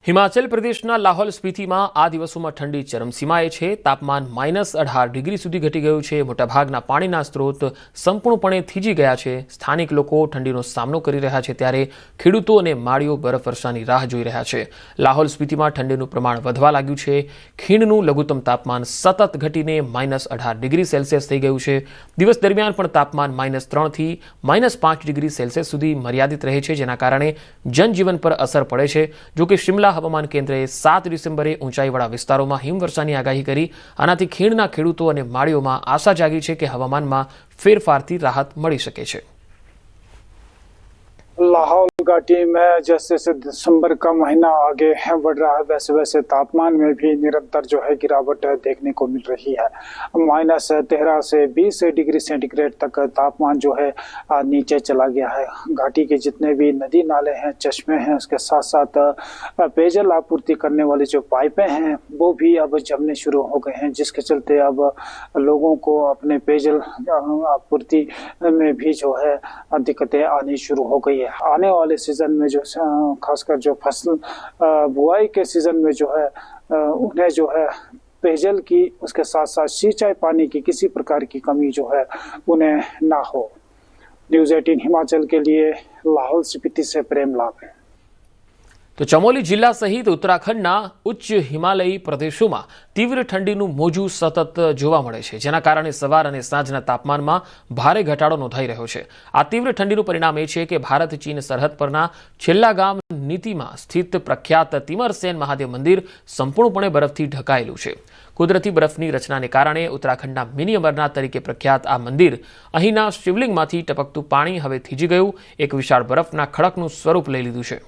हिमाचल प्रदेशના લાહોલ સ્પીતિમાં આ દિવસોમાં ઠંડી ચરમસીમાએ છે। તાપમાન -18 ડિગ્રી સુધી ઘટી ગયું છે। મોટાભાગના પાણીના સ્ત્રોત સંપૂર્ણપણે થીજી ગયા છે। સ્થાનિક લોકો ઠંડીનો સામનો કરી રહ્યા છે ત્યારે ખેડૂતો અને માળીઓ બરફવર્ષાની રાહ જોઈ રહ્યા છે। લાહોલ સ્પીતિમાં ઠંડીનું પ્રમાણ વધવા લાગ્યું છે। ખીણનું લઘુત્તમ તાપમાન સતત ઘટીને -18 ડિગ્રી સેલ્સિયસ થઈ ગયું છે। દિવસ દરમિયાન પણ તાપમાન -3 થી -5 ડિગ્રી સેલ્સિયસ સુધી મર્યાદિત રહે છે, જેના કારણે જનજીવન પર અસર પડે છે। જો કે શિમલા હવામાન કેન્દ્રએ 7 ડિસેમ્બરે ઊંચાઈવાળા વિસ્તારોમાં હિમવર્ષાની આગાહી કરી। આનાથી ખીણના ખેડૂતો અને માળીઓમાં આશા જાગી છે કે હવામાનમાં ફેરફારથી રાહત મળી શકે છે। लाहौल घाटी में जैसे जैसे दिसंबर का महीना आगे बढ़ रहा है वैसे वैसे तापमान में भी निरंतर जो है गिरावट देखने को मिल रही है। -13 से 20 डिग्री सेंटीग्रेड तक तापमान जो है नीचे चला गया है। घाटी के जितने भी नदी नाले हैं, चश्मे हैं, उसके साथ साथ पेयजल आपूर्ति करने वाली जो पाइपें हैं वो भी अब जमने शुरू हो गए हैं, जिसके चलते अब लोगों को अपने पेयजल आपूर्ति में भी जो है दिक्कतें आनी शुरू हो गई है। आने वाले सीजन में जो खासकर जो फसल बुआई के सीजन में जो है उन्हें जो है पेयजल की, उसके साथ साथ सिंचाई पानी की किसी प्रकार की कमी जो है उन्हें ना हो। न्यूज़ 18 हिमाचल के लिए लाहौल स्पीति से प्रेम लाभ है। तो चमोली जिला सहित उत्तराखंडના ઉચ્ચ હિમાલયી પ્રદેશોમાં તીવ્ર ઠંડીનું મોજું સતત જોવા મળે છે, જેના કારણે સવાર અને સાંજના તાપમાનમાં ભારે ઘટાડો નોંધાઈ રહ્યો છે। આ તીવ્ર ઠંડીનું પરિણામ એ છે કે ભારત ચીન સરહદ પરના છેલ્લા ગામ નીતિમાં સ્થિત પ્રખ્યાત તિમરસેન મહાદેવ મંદિર સંપૂર્ણપણે બરફથી ઢંકાયેલું છે। કુદરતી બરફની રચનાને કારણે ઉત્તરાખંડના મિની અમરનાથ તરીકે પ્રખ્યાત આ મંદિર અહીંના શિવલિંગમાંથી ટપકતું પાણી હવે થીજી ગયું, એક વિશાળ બરફના ખડકનું સ્વરૂપ લઈ લીધું છે।